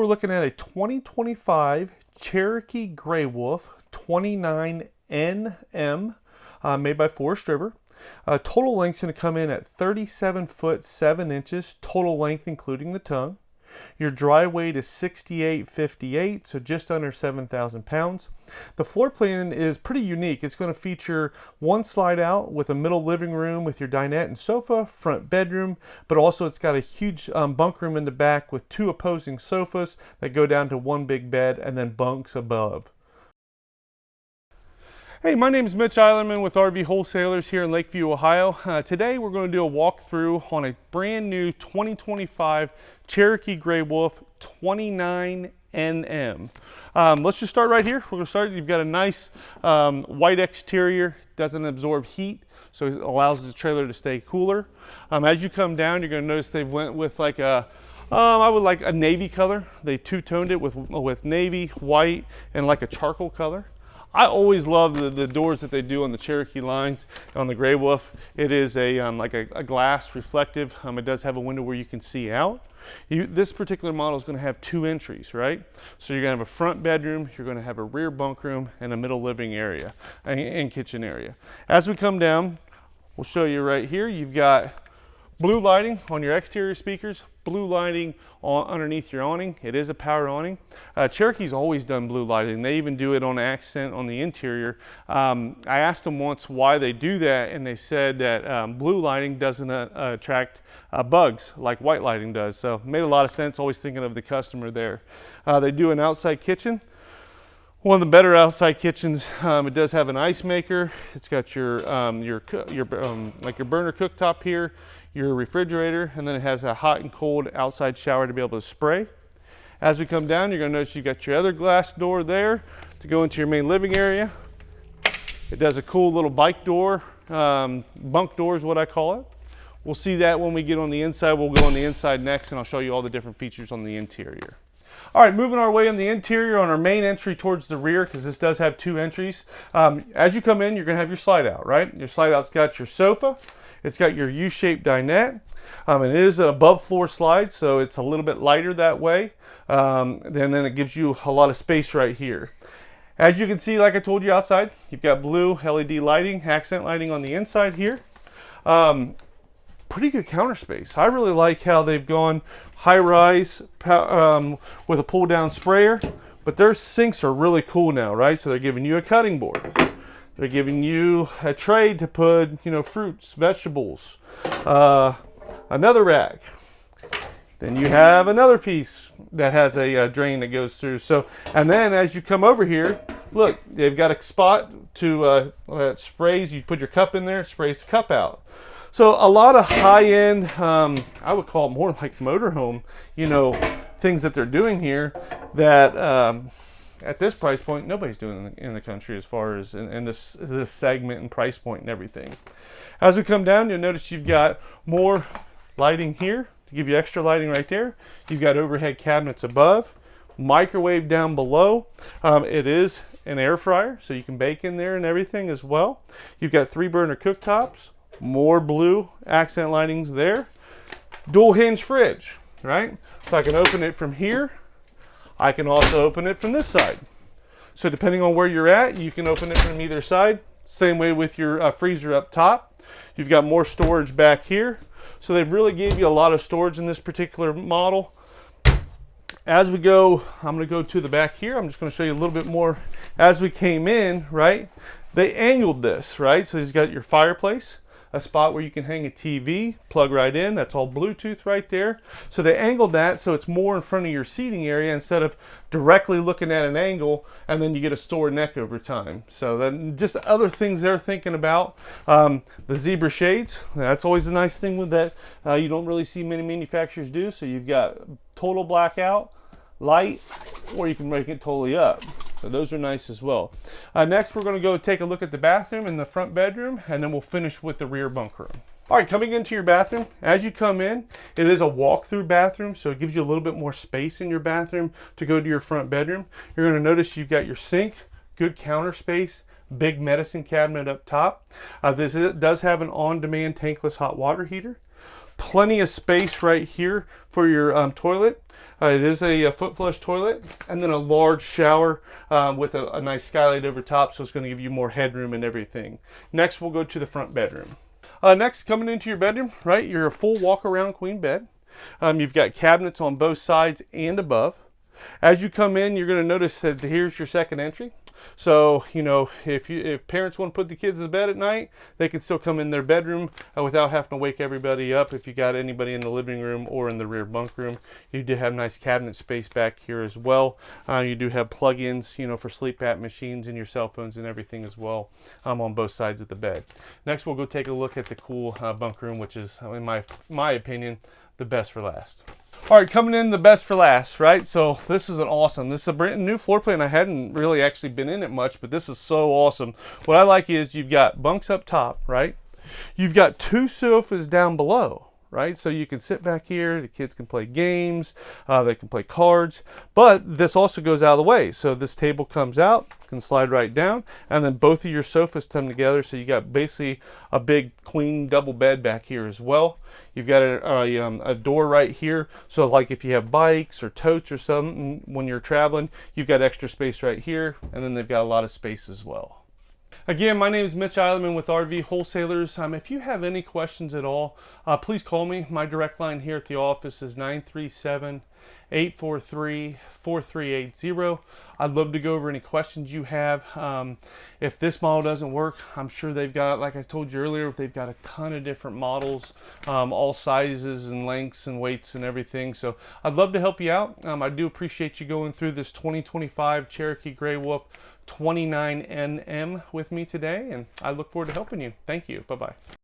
looking at a 2025 Cherokee Grey Wolf 29NM made by Forest River. Total length's going to come in at 37 foot 7 inches, total length including the tongue. Your dry weight is 6858, so just under 7,000 pounds. The floor plan is pretty unique. It's going to feature one slide out with a middle living room with your dinette and sofa, front bedroom, but also it's got a huge bunk room in the back with 2 opposing sofas that go down to 1 big bed and then bunks above. Hey, my name is Mitch Eilerman with RV Wholesalers here in Lakeview, Ohio. Today we're going to do a walkthrough on a brand new 2025 Cherokee Grey Wolf 29NM. Let's just start right here. We're going to start. You've got a nice white exterior, doesn't absorb heat, so it allows the trailer to stay cooler. As you come down, you're going to notice they went with like a I would like a navy color. They two-toned it with navy, white, and like a charcoal color. I always love the doors that they do on the Cherokee lines on the Grey Wolf. It is like a glass reflective. It does have a window where you can see out. This particular model is going to have 2 entries, right? So you're going to have a front bedroom, you're going to have a rear bunk room, and a middle living area and kitchen area. As we come down, we'll show you right here. You've got blue lighting on your exterior speakers, blue lighting underneath your awning. It is a power awning. Cherokee's always done blue lighting. They even do it on accent on the interior. I asked them once why they do that, and they said that blue lighting doesn't attract bugs like white lighting does. So it made a lot of sense, always thinking of the customer there. They do an outside kitchen. One of the better outside kitchens. It does have an ice maker. It's got your burner cooktop here, your refrigerator, and then it has a hot and cold outside shower to be able to spray. As we come down, you're going to notice you've got your other glass door there to go into your main living area. It does a cool little bike door, bunk door is what I call it. We'll see that when we get on the inside. We'll go on the inside next, and I'll show you all the different features on the interior. All right, moving our way in the interior on our main entry towards the rear, because this does have 2 entries. As you come in, you're going to have your slide out, right? Your slide out's got your sofa. It's got your U-shaped dinette. And it is an above floor slide, so it's a little bit lighter that way. And then it gives you a lot of space right here. As you can see, like I told you outside, you've got blue LED lighting, accent lighting on the inside here. Pretty good counter space. I really like how they've gone high rise with a pull down sprayer, but their sinks are really cool now, right? So they're giving you a cutting board. They're giving you a tray to put, fruits, vegetables, another rack. Then you have another piece that has a drain that goes through. So, and then as you come over here, look, they've got a spot to that sprays. You put your cup in there, it sprays the cup out. So a lot of high-end, I would call it more like motorhome, things that they're doing here that at this price point, nobody's doing in the country as far as in this segment and price point and everything. As we come down, you'll notice you've got more lighting here to give you extra lighting right there. You've got overhead cabinets above, microwave down below. It is an air fryer, so you can bake in there and everything as well. You've got 3 burner cooktops, more blue accent lightings there. Dual hinge fridge, right? So I can open it from here. I can also open it from this side. So depending on where you're at, you can open it from either side. Same way with your freezer up top. You've got more storage back here. So they've really gave you a lot of storage in this particular model. As we go, I'm going to go to the back here. I'm just going to show you a little bit more. As we came in, right, they angled this, right? So you've got your fireplace, a spot where you can hang a TV, plug right in. That's all Bluetooth right there. So they angled that so it's more in front of your seating area instead of directly looking at an angle, and then you get a store neck over time. So then just other things they're thinking about. The zebra shades, that's always a nice thing with that. You don't really see many manufacturers do. So you've got total blackout, light, or you can make it totally up. So those are nice as well. Next, we're going to go take a look at the bathroom and the front bedroom, and then we'll finish with the rear bunk room. All right, coming into your bathroom, as you come in, it is a walk-through bathroom, so it gives you a little bit more space in your bathroom to go to your front bedroom. You're going to notice you've got your sink, good counter space, big medicine cabinet up top. This does have an on-demand tankless hot water heater. Plenty of space right here for your toilet. It is a foot flush toilet, and then a large shower with a nice skylight over top, so it's going to give you more headroom and everything. Next, we'll go to the front bedroom. Next, coming into your bedroom, right, you're a full walk-around queen bed. You've got cabinets on both sides and above. As you come in, you're going to notice that here's your second entry. So, you know, if parents want to put the kids to bed at night, they can still come in their bedroom without having to wake everybody up. If you got anybody in the living room or in the rear bunk room, you do have nice cabinet space back here as well. You do have plug-ins, you know, for sleep app machines and your cell phones and everything as well on both sides of the bed. Next, we'll go take a look at the cool bunk room, which is, in my opinion, the best for last. All right, coming in the best for last, right? So this is this is a brand new floor plan. I hadn't really actually been in it much, but this is so awesome. What I like is you've got bunks up top, right? You've got 2 sofas down below, right? So you can sit back here, the kids can play games, they can play cards, but this also goes out of the way. So this table comes out, can slide right down, and then both of your sofas come together, so you got basically a big queen double bed back here as well. You've got a door right here, so like if you have bikes or totes or something when you're traveling, you've got extra space right here, and then they've got a lot of space as well. Again, my name is Mitch Eilerman with RV Wholesalers. If you have any questions at all, please call me. My direct line here at the office is 937-843-4380. I'd love to go over any questions you have. If this model doesn't work, I'm sure they've got, like I told you earlier, they've got a ton of different models, all sizes and lengths and weights and everything. So I'd love to help you out. I do appreciate you going through this 2025 Cherokee Grey Wolf 29NM with me today, and I look forward to helping you. Thank you. Bye-bye.